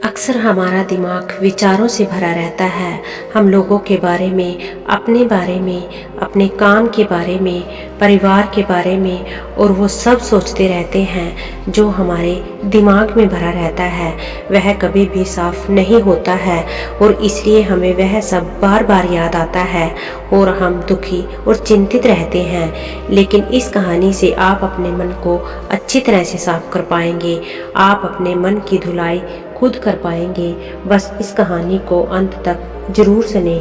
अक्सर हमारा दिमाग विचारों से भरा रहता है। हम लोगों के बारे में, अपने काम के बारे में, परिवार के बारे में और वो सब सोचते रहते हैं जो हमारे दिमाग में भरा रहता है वह कभी भी साफ नहीं होता है और इसलिए हमें वह सब बार बार याद आता है और हम दुखी और चिंतित रहते हैं। लेकिन इस कहानी से आप अपने मन को अच्छी तरह से साफ कर पाएंगे। आप अपने मन की धुलाई खुद कर पाएंगे। बस इस कहानी को अंत तक जरूर सुने।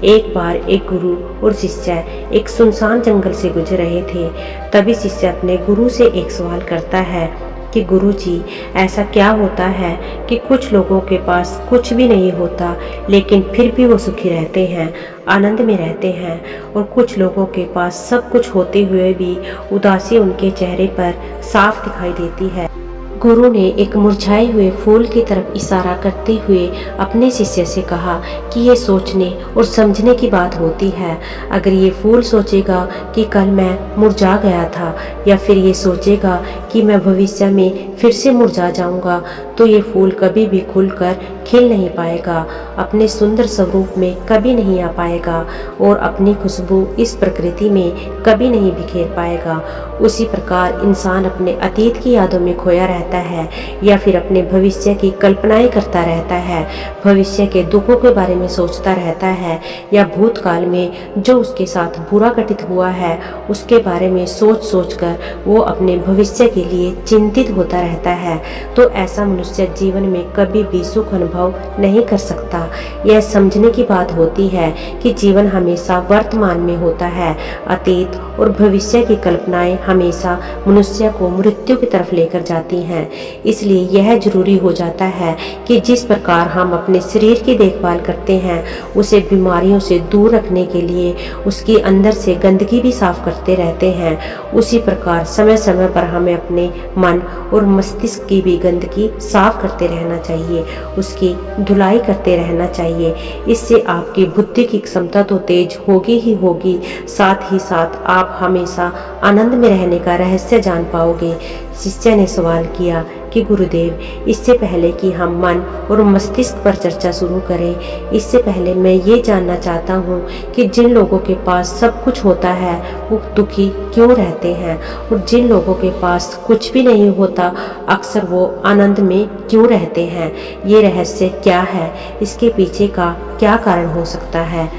एक बार एक गुरु और शिष्य एक सुनसान जंगल से गुजर रहे थे। तभी शिष्य अपने गुरु से एक सवाल करता है कि गुरु जी, ऐसा क्या होता है कि कुछ लोगों के पास कुछ भी नहीं होता लेकिन फिर भी वो सुखी रहते हैं, आनंद में रहते हैं, और कुछ लोगों के पास सब कुछ होते हुए भी उदासी उनके चेहरे पर साफ दिखाई देती है। गुरु ने एक मुरझाए हुए फूल की तरफ इशारा करते हुए अपने शिष्य से कहा कि ये सोचने और समझने की बात होती है। अगर ये फूल सोचेगा कि कल मैं मुरझा गया था या फिर ये सोचेगा कि मैं भविष्य में फिर से मुरझा जाऊंगा तो ये फूल कभी भी खुलकर खिल नहीं पाएगा, अपने सुंदर स्वरूप में कभी नहीं आ पाएगा और अपनी खुशबू इस प्रकृति में कभी नहीं बिखेर पाएगा। उसी प्रकार इंसान अपने अतीत की यादों में खोया रहता है या फिर अपने भविष्य की कल्पनाएं करता रहता है, भविष्य के दुखों के बारे में सोचता रहता है या भूतकाल में जो उसके साथ बुरा घटित हुआ है उसके बारे में सोच सोच कर वो अपने भविष्य के लिए चिंतित होता रहता है। तो ऐसा मनुष्य जीवन में कभी भी सुख अनुभव नहीं कर सकता। यह समझने की बात होती है कि जीवन हमेशा वर्तमान में होता है। अतीत और भविष्य की कल्पनाएं हमेशा मनुष्य को मृत्यु की तरफ लेकर जाती हैं। इसलिए यह जरूरी हो जाता है कि जिस प्रकार हम अपने शरीर की देखभाल करते हैं उसे बीमारियों से दूर रखने के लिए उसके अंदर से गंदगी भी साफ करते रहते हैं, उसी प्रकार समय समय पर हमें अपने मन और मस्तिष्क की भी गंदगी साफ करते रहना चाहिए, उसकी धुलाई करते रहना चाहिए। इससे आपकी बुद्धि की क्षमता तो तेज होगी ही होगी, साथ ही साथ आप हमेशा आनंद में रहने का रहस्य जान पाओगे। शिष्य ने सवाल किया कि गुरुदेव, इससे पहले कि हम मन और मस्तिष्क पर चर्चा शुरू करें, इससे पहले मैं ये जानना चाहता हूँ कि जिन लोगों के पास सब कुछ होता है वो दुखी क्यों रहते हैं और जिन लोगों के पास कुछ भी नहीं होता अक्सर वो आनंद में क्यों रहते हैं। ये रहस्य क्या है, इसके पीछे का क्या कारण हो सकता है।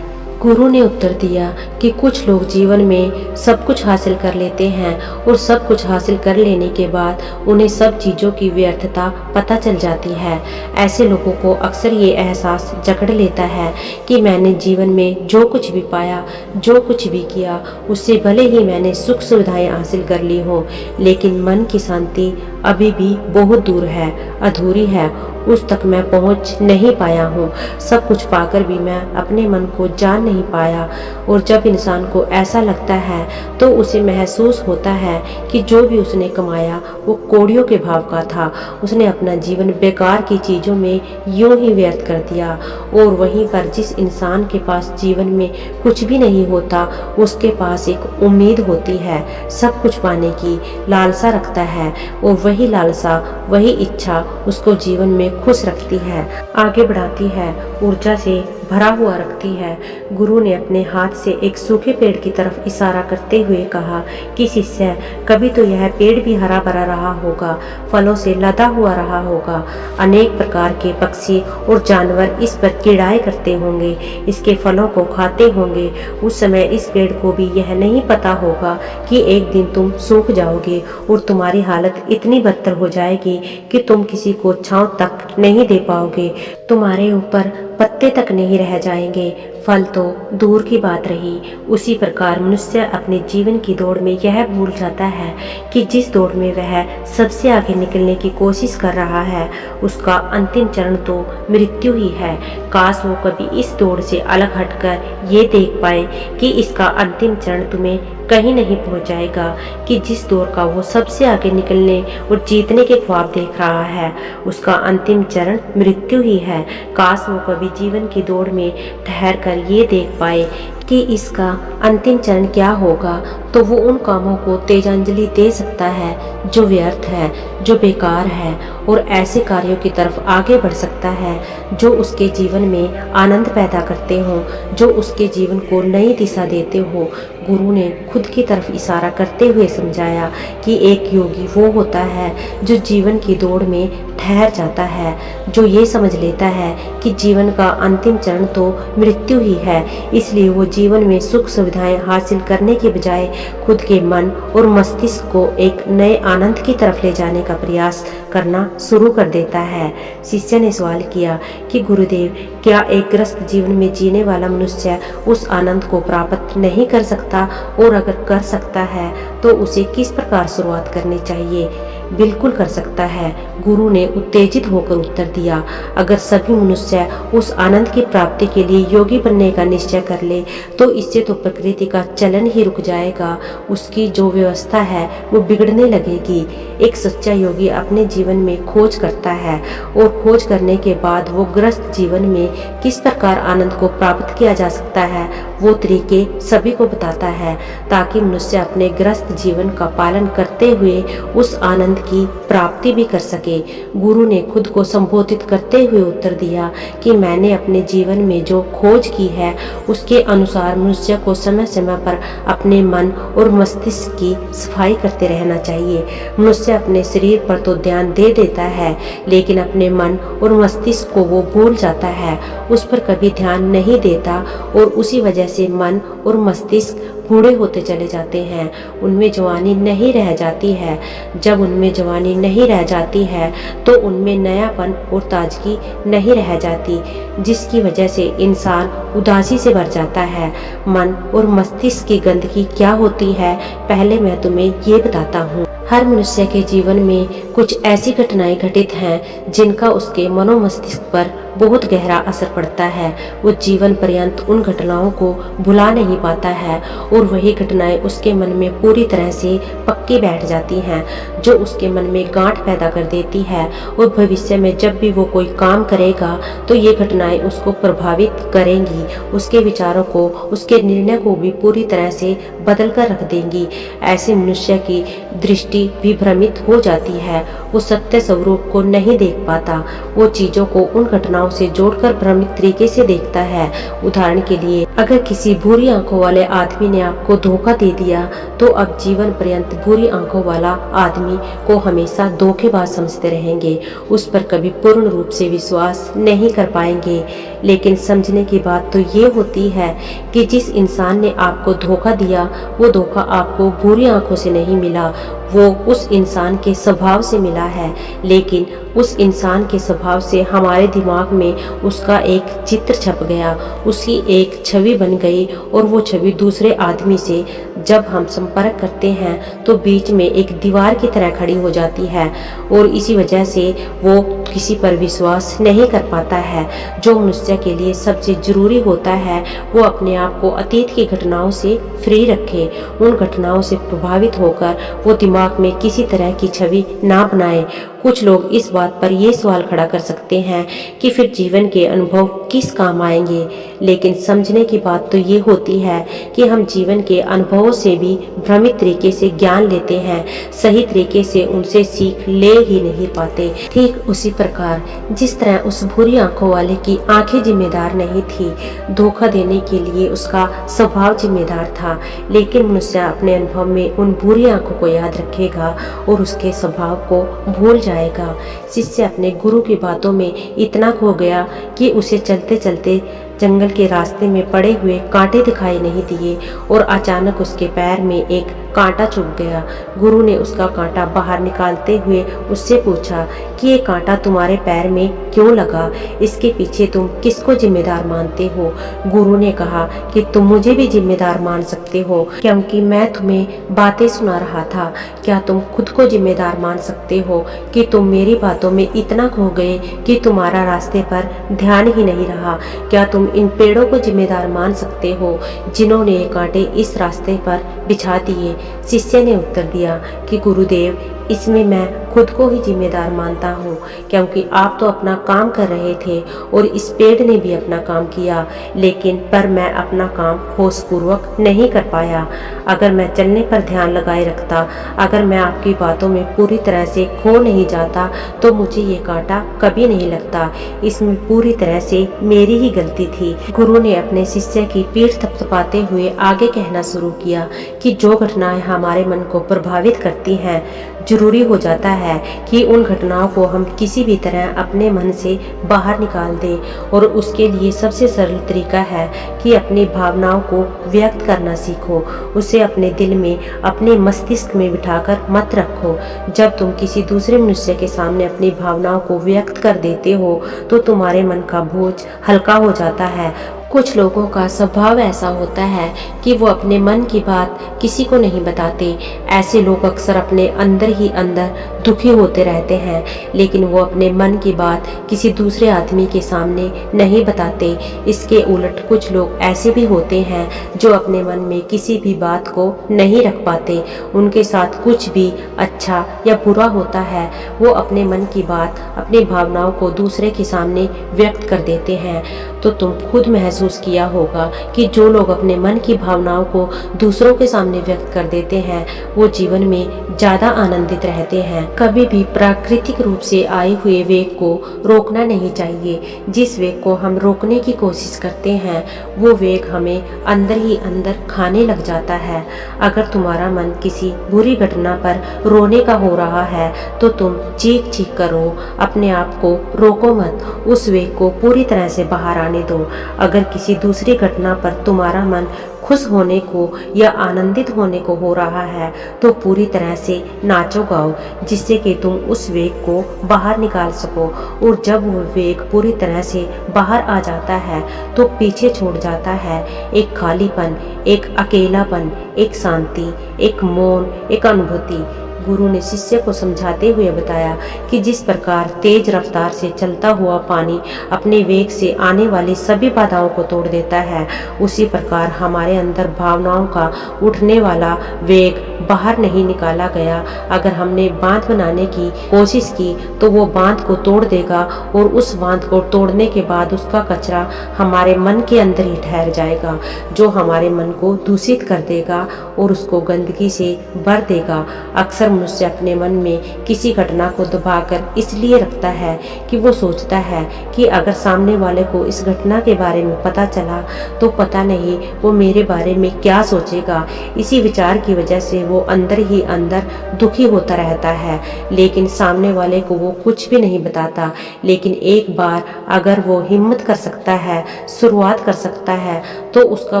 गुरु ने उत्तर दिया कि कुछ लोग जीवन में सब कुछ हासिल कर लेते हैं और सब कुछ हासिल कर लेने के बाद उन्हें सब चीज़ों की व्यर्थता पता चल जाती है। ऐसे लोगों को अक्सर ये एहसास जकड़ लेता है कि मैंने जीवन में जो कुछ भी पाया, जो कुछ भी किया, उससे भले ही मैंने सुख सुविधाएं हासिल कर ली हों लेकिन मन की शांति अभी भी बहुत दूर है, अधूरी है, उस तक मैं पहुंच नहीं पाया हूँ। सब कुछ पाकर भी मैं अपने मन को जान नहीं पाया। और जब इंसान को ऐसा लगता है तो उसे महसूस होता है कि जो भी उसने कमाया वो कौड़ियों के भाव का था। उसने अपना जीवन बेकार की चीज़ों में यूं ही व्यर्थ कर दिया। और वहीं पर जिस इंसान के पास जीवन में कुछ भी नहीं होता उसके पास एक उम्मीद होती है, सब कुछ पाने की लालसा रखता है और वही लालसा, वही इच्छा उसको जीवन में खुश रखती है, आगे बढ़ाती है, ऊर्जा से भरा हुआ रखती है। गुरु ने अपने हाथ से एक सूखे पेड़ की तरफ इशारा करते हुए कहा कि शिष्य, कभी तो यह पेड़ भी हरा भरा रहा होगा, फलों से लदा हुआ रहा होगा, अनेक प्रकार के पक्षी और जानवर इस पर कीड़ाएं करते होंगे, इसके फलों को खाते होंगे। उस समय इस पेड़ को भी यह नहीं पता होगा कि एक दिन तुम सूख जाओगे और तुम्हारी हालत इतनी बदतर हो जाएगी कि तुम किसी को छांव तक नहीं दे पाओगे, तुम्हारे ऊपर पत्ते तक नहीं रह जाएंगे, फल तो दूर की बात रही। उसी प्रकार मनुष्य अपने जीवन की दौड़ में यह भूल जाता है कि जिस दौड़ में वह सबसे आगे निकलने की कोशिश कर रहा है उसका अंतिम चरण तो मृत्यु ही है। काश वो कभी इस दौड़ से अलग हटकर ये देख पाए कि इसका अंतिम चरण तुम्हें कहीं नहीं पहुंचाएगा, कि जिस दौर का वो सबसे आगे निकलने और जीतने के ख्वाब देख रहा है उसका अंतिम चरण मृत्यु ही है। काश वो कभी जीवन की दौड़ में ठहर कर ये देख पाए कि इसका अंतिम चरण क्या होगा, तो वो उन कामों को तेजांजलि दे सकता है जो व्यर्थ है, जो बेकार है, और ऐसे कार्यों की तरफ आगे बढ़ सकता है जो उसके जीवन में आनंद पैदा करते हों, जो उसके जीवन को नई दिशा देते हो। गुरु ने खुद की तरफ इशारा करते हुए समझाया कि एक योगी वो होता है जो जीवन की दौड़ में ठहर जाता है, जो ये समझ लेता है कि जीवन का अंतिम चरण तो मृत्यु ही है, इसलिए वो जीवन में सुख सुविधाएं हासिल करने के बजाय खुद के मन और मस्तिष्क को एक नए आनंद की तरफ ले जाने का प्रयास करना शुरू कर देता है। शिष्य ने सवाल किया कि गुरुदेव, क्या एक ग्रस्त जीवन में जीने वाला मनुष्य उस आनंद को प्राप्त नहीं कर सकता, और अगर कर सकता है तो उसे किस प्रकार शुरुआत करनी चाहिए? बिल्कुल कर सकता है, गुरु ने उत्तेजित होकर उत्तर दिया। अगर सभी मनुष्य उस आनंद की प्राप्ति के लिए योगी बनने का निश्चय कर ले तो इससे तो प्रकृति का चलन ही रुक जाएगा, उसकी जो व्यवस्था है वो बिगड़ने लगेगी। एक सच्चा योगी अपने जीवन में खोज करता है, और खोज करने के बाद वो ग्रस्त जीवन में किस प्रकार आनंद को प्राप्त किया जा सकता है वो तरीके सभी को बताता है, ताकि मनुष्य अपने ग्रस्त जीवन का पालन करते हुए उस आनंद की प्राप्ति भी कर सके। गुरु ने खुद को संबोधित करते हुए उत्तर दिया कि मैंने अपने जीवन में जो खोज की है उसके अनुसार मनुष्य को समय समय पर अपने मन और मस्तिष्क की सफाई करते रहना चाहिए। मनुष्य अपने शरीर पर तो ध्यान दे देता है, लेकिन अपने मन और मस्तिष्क को वो भूल जाता है, उस पर कभी ध्यान नहीं देता, और उसी वजह से मन और मस्तिष्क बूढ़े होते चले जाते हैं, उनमें जवानी नहीं रह जाती है। जब उनमें जवानी नहीं रह जाती है तो उनमें नयापन और ताजगी नहीं रह जाती, जिसकी वजह से इंसान उदासी से भर जाता है। मन और मस्तिष्क की गंदगी क्या होती है, पहले मैं तुम्हें ये बताता हूँ। हर मनुष्य के जीवन में कुछ ऐसी घटनाएं घटित हैं जिनका उसके मनोमस्तिष्क पर बहुत गहरा असर पड़ता है। वो जीवन पर्यंत उन घटनाओं को भुला नहीं पाता है, और वही घटनाएं उसके मन में पूरी तरह से पक्की बैठ जाती हैं, जो उसके मन में गांठ पैदा कर देती है। और भविष्य में जब भी वो कोई काम करेगा तो ये घटनाएं उसको प्रभावित करेंगी, उसके विचारों को, उसके निर्णय को भी पूरी तरह से बदल कर रख देंगी। ऐसे मनुष्य की दृष्टि भी भ्रमित हो जाती है, वो सत्य स्वरूप को नहीं देख पाता, वो चीजों को उन घटनाओं से जोड़कर भ्रमित तरीके से देखता है। उदाहरण के लिए, अगर किसी बुरी आंखों वाले आदमी ने आपको धोखा दे दिया तो अब जीवन पर्यंत बुरी आंखों वाला आदमी को हमेशा धोखेबाज समझते रहेंगे, उस पर कभी पूर्ण रूप से विश्वास नहीं कर पाएंगे। लेकिन समझने की बात तो ये होती है कि जिस इंसान ने आपको धोखा दिया वो धोखा आपको बुरी आंखों से नहीं मिला, वो उस इंसान के स्वभाव से मिला है। लेकिन उस इंसान के स्वभाव से हमारे दिमाग में उसका एक चित्र छप गया, उसकी एक छवि बन गई, और वो छवि दूसरे आदमी से जब हम संपर्क करते हैं तो बीच में एक दीवार की तरह खड़ी हो जाती है, और इसी वजह से वो किसी पर विश्वास नहीं कर पाता है। जो मनुष्य के लिए सबसे जरूरी होता है वो अपने आप को अतीत की घटनाओं से फ्री रखे, उन घटनाओं से प्रभावित होकर वो दिमाग में किसी तरह की छवि ना बनाए। कुछ लोग इस बात पर ये सवाल खड़ा कर सकते हैं कि फिर जीवन के अनुभव किस काम आएंगे, लेकिन समझने की बात तो ये होती है कि हम जीवन के अनुभवों से भी भ्रमित तरीके से ज्ञान लेते हैं, सही तरीके से उनसे सीख ले ही नहीं पाते। ठीक उसी प्रकार जिस तरह उस बुरी आंखों वाले की आंखें जिम्मेदार नहीं थी, धोखा देने के लिए उसका स्वभाव जिम्मेदार था, लेकिन मनुष्य अपने अनुभव में उन बुरी आंखों को याद रखेगा और उसके स्वभाव को भूल जाएगा। शिष्य अपने गुरु की बातों में इतना खो गया कि उसे चलते चलते जंगल के रास्ते में पड़े हुए कांटे दिखाई नहीं दिए, और अचानक उसके पैर में एक कांटा चुभ गया। गुरु ने उसका कांटा बाहर निकालते हुए उससे पूछा कि ये कांटा तुम्हारे पैर में क्यों लगा, इसके पीछे तुम किसको जिम्मेदार मानते हो? गुरु ने कहा कि तुम मुझे भी जिम्मेदार मान सकते हो, क्योंकि मैं तुम्हें बातें सुना रहा था। क्या तुम खुद को जिम्मेदार मान सकते हो कि तुम मेरी बातों में इतना खो गए कि तुम्हारा रास्ते पर ध्यान ही नहीं रहा? क्या तुम इन पेड़ों को जिम्मेदार मान सकते हो जिन्होंने ये कांटे इस रास्ते पर बिछा दिए? शिष्य ने उत्तर दिया कि गुरुदेव, इसमें मैं खुद को ही जिम्मेदार मानता हूँ, क्योंकि आप तो अपना काम कर रहे थे और इस पेड़ ने भी अपना काम किया, लेकिन पर मैं अपना काम होशपूर्वक नहीं कर पाया। अगर मैं चलने पर ध्यान लगाए रखता, अगर मैं आपकी बातों में पूरी तरह से खो नहीं जाता, तो मुझे ये कांटा कभी नहीं लगता। इसमें पूरी तरह से मेरी ही गलती थी। गुरु ने अपने शिष्य की पीठ थपथपाते हुए आगे कहना शुरू किया कि जो घटनाएं हमारे मन को प्रभावित करती हैं, जरूरी हो जाता है कि उन घटनाओं को हम किसी भी तरह अपने मन से बाहर निकाल दें, और उसके लिए सबसे सरल तरीका है कि अपनी भावनाओं को व्यक्त करना सीखो। उसे अपने दिल में, अपने मस्तिष्क में बिठाकर मत रखो। जब तुम किसी दूसरे मनुष्य के सामने अपनी भावनाओं को व्यक्त कर देते हो तो तुम्हारे मन का बोझ हल्का हो जाता है। कुछ लोगों का स्वभाव ऐसा होता है कि वो अपने मन की बात किसी को नहीं बताते। ऐसे लोग अक्सर अपने अंदर ही अंदर दुखी होते रहते हैं, लेकिन वो अपने मन की बात किसी दूसरे आदमी के सामने नहीं बताते। इसके उलट कुछ लोग ऐसे भी होते हैं जो अपने मन में किसी भी बात को नहीं रख पाते। उनके साथ कुछ भी अच्छा या बुरा होता है, वो अपने मन की बात, अपनी भावनाओं को दूसरे के सामने व्यक्त कर देते हैं। तो तुम खुद महसूस किया होगा कि जो लोग अपने मन की भावनाओं को दूसरों के सामने व्यक्त कर देते हैं, वो जीवन में ज्यादा आनंदित रहते हैं। कभी भी प्राकृतिक रूप से आए हुए वेग को रोकना नहीं चाहिए। जिस वेग को हम रोकने की कोशिश करते हैं, वो वेग हमें अंदर ही अंदर खाने लग जाता है। अगर तुम्हारा मन किसी बुरी घटना पर रोने का हो रहा है, तो तुम चीख चीख करो, अपने आप को रोको मत, उस वेग को पूरी तरह से बाहर आने दो। अगर किसी दूसरी घटना पर तुम्हारा मन खुश होने को या आनंदित होने को हो रहा है, तो पूरी तरह से नाचो गाओ, जिससे कि तुम उस वेग को बाहर निकाल सको। और जब वो वेग पूरी तरह से बाहर आ जाता है, तो पीछे छोड़ जाता है एक खालीपन, एक अकेलापन, एक शांति, एक मौन, एक अनुभूति। गुरु ने शिष्य को समझाते हुए बताया कि जिस प्रकार तेज रफ्तार से चलता हुआ पानी अपने वेग से आने वाली सभी बाधाओं को तोड़ देता है, उसी प्रकार हमारे अंदर भावनाओं का उठने वाला वेग बाहर नहीं निकाला गया, अगर हमने बांध बनाने की कोशिश की तो वो बांध को तोड़ देगा, और उस बांध को तोड़ने के बाद उसका कचरा हमारे मन के अंदर ही ठहर जाएगा, जो हमारे मन को दूषित कर देगा और उसको गंदगी से भर देगा। अक्सर मनुष्य अपने मन में किसी घटना को दबाकर इसलिए रखता है कि वो सोचता है कि अगर सामने वाले को इस घटना के बारे में पता चला तो पता नहीं वो मेरे बारे में क्या सोचेगा। इसी विचार की वजह से वो अंदर ही अंदर दुखी होता रहता है, लेकिन सामने वाले को वो कुछ भी नहीं बताता। लेकिन एक बार अगर वो हिम्मत कर सकता है, शुरुआत कर सकता है, तो उसका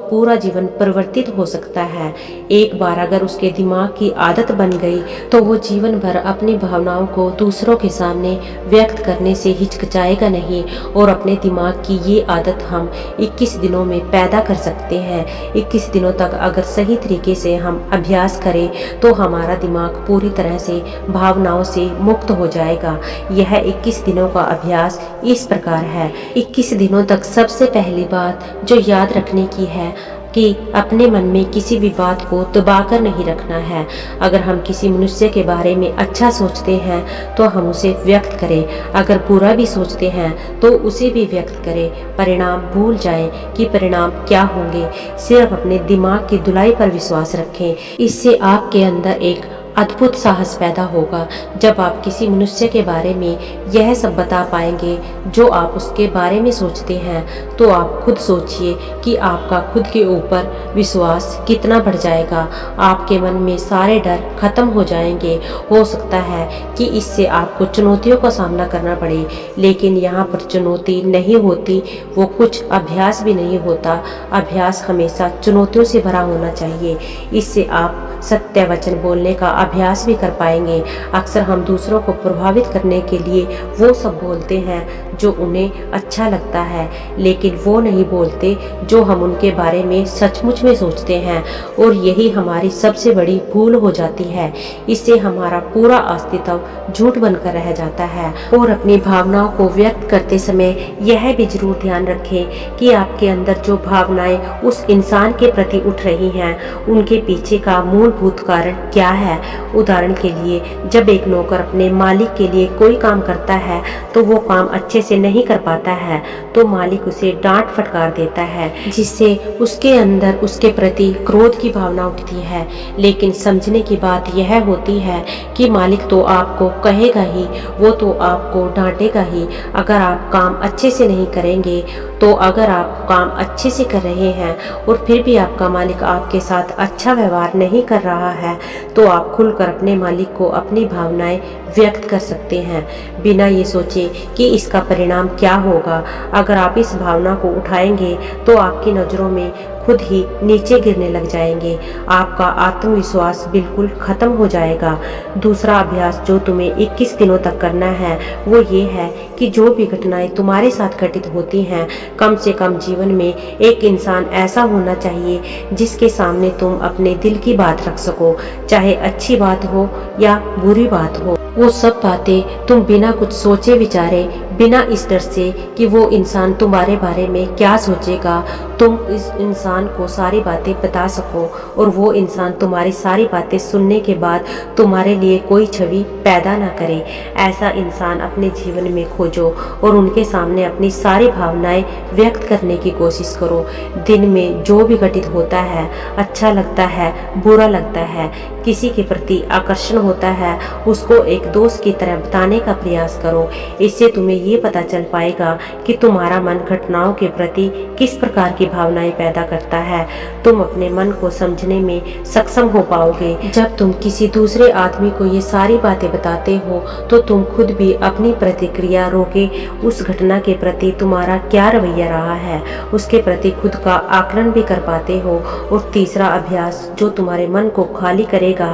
पूरा जीवन परिवर्तित हो सकता है। एक बार अगर उसके दिमाग की आदत बन गई तो वो जीवन भर अपनी भावनाओं को दूसरों के सामने व्यक्त करने से हिचकिचाएगा नहीं। और अपने दिमाग की ये आदत हम 21 दिनों में पैदा कर सकते हैं। 21 दिनों तक अगर सही तरीके से हम अभ्यास करें तो हमारा दिमाग पूरी तरह से भावनाओं से मुक्त हो जाएगा। यह 21 दिनों का अभ्यास इस प्रकार है। 21 दिनों तक सबसे पहली बात जो याद रखने की है कि अपने मन में किसी भी बात को दबाकर नहीं रखना है। अगर हम किसी मनुष्य के बारे में अच्छा सोचते हैं तो हम उसे व्यक्त करें, अगर बुरा भी सोचते हैं तो उसे भी व्यक्त करें। परिणाम भूल जाएं कि परिणाम क्या होंगे, सिर्फ अपने दिमाग की धुलाई पर विश्वास रखें। इससे आपके अंदर एक अद्भुत साहस पैदा होगा। जब आप किसी मनुष्य के बारे में यह सब बता पाएंगे जो आप उसके बारे में सोचते हैं, तो आप खुद सोचिए कि आपका खुद के ऊपर विश्वास कितना बढ़ जाएगा। आपके मन में सारे डर खत्म हो जाएंगे। हो सकता है कि इससे आपको चुनौतियों का सामना करना पड़े, लेकिन यहाँ पर चुनौती नहीं होती, वो कुछ अभ्यास भी नहीं होता। अभ्यास हमेशा चुनौतियों से भरा होना चाहिए। इससे आप सत्य वचन बोलने का अभ्यास भी कर पाएंगे। अक्सर हम दूसरों को प्रभावित करने के लिए वो सब बोलते हैं जो उन्हें अच्छा लगता है, लेकिन वो नहीं बोलते जो हम उनके बारे में सचमुच में सोचते हैं, और यही हमारी सबसे बड़ी भूल हो जाती है। इससे हमारा पूरा अस्तित्व झूठ बनकर रह जाता है। और अपनी भावनाओं को व्यक्त करते समय यह भी जरूर ध्यान रखें कि आपके अंदर जो भावनाएं उस इंसान के प्रति उठ रही हैं, उनके पीछे का मूल मूलभूत कारण क्या है। उदाहरण के लिए, जब एक नौकर अपने मालिक के लिए कोई काम करता है तो वो काम अच्छे से नहीं कर पाता है तो मालिक उसे डांट फटकार देता है, जिससे उसके अंदर उसके प्रति क्रोध की भावना उठती है। लेकिन समझने की बात यह होती है कि मालिक तो आपको कहेगा ही, वो तो आपको डांटेगा ही अगर आप काम अच्छे से नहीं करेंगे। तो अगर आप काम अच्छे से कर रहे हैं और फिर भी आपका मालिक आपके साथ अच्छा व्यवहार नहीं कर रहा है तो आप खुलकर अपने मालिक को अपनी भावनाएं व्यक्त कर सकते हैं, बिना ये सोचे कि इसका परिणाम क्या होगा। अगर आप इस भावना को उठाएंगे तो आपकी नज़रों में खुद ही नीचे गिरने लग जाएंगे, आपका आत्मविश्वास बिल्कुल खत्म हो जाएगा। दूसरा अभ्यास जो तुम्हें 21 दिनों तक करना है वो ये है कि जो भी घटनाएं तुम्हारे साथ घटित होती हैं, कम से कम जीवन में एक इंसान ऐसा होना चाहिए जिसके सामने तुम अपने दिल की बात रख सको, चाहे अच्छी बात हो या बुरी बात हो। वो सब बातें तुम बिना कुछ सोचे विचारे, बिना इस डर से कि वो इंसान तुम्हारे बारे में क्या सोचेगा, तुम इस इंसान को सारी बातें बता सको और वो इंसान तुम्हारी सारी बातें सुनने के बाद तुम्हारे लिए कोई छवि पैदा ना करे। ऐसा इंसान अपने जीवन में खोजो और उनके सामने अपनी सारी भावनाएं व्यक्त करने की कोशिश करो। दिन में जो भी घटित होता है, अच्छा लगता है, बुरा लगता है, किसी के प्रति आकर्षण होता है, उसको एक दोस्त की तरह बताने का प्रयास करो। इससे तुम्हें ये पता चल पाएगा कि तुम्हारा मन घटनाओं के प्रति किस प्रकार की भावनाएं पैदा करता है। तुम अपने मन को समझने में सक्षम हो पाओगे। जब तुम किसी दूसरे आदमी को ये सारी बातें बताते हो तो तुम खुद भी अपनी प्रतिक्रिया रोके उस घटना के प्रति तुम्हारा क्या रवैया रहा है, उसके प्रति खुद का आकलन भी कर पाते हो। और तीसरा अभ्यास जो तुम्हारे मन को खाली करेगा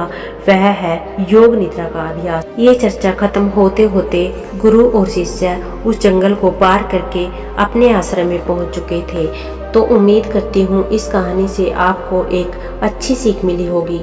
वह है योग निद्रा का अभ्यास। ये चर्चा खत्म होते होते गुरु और शिष्य उस जंगल को पार करके अपने आश्रम में पहुंच चुके थे। तो उम्मीद करती हूँ इस कहानी से आपको एक अच्छी सीख मिली होगी।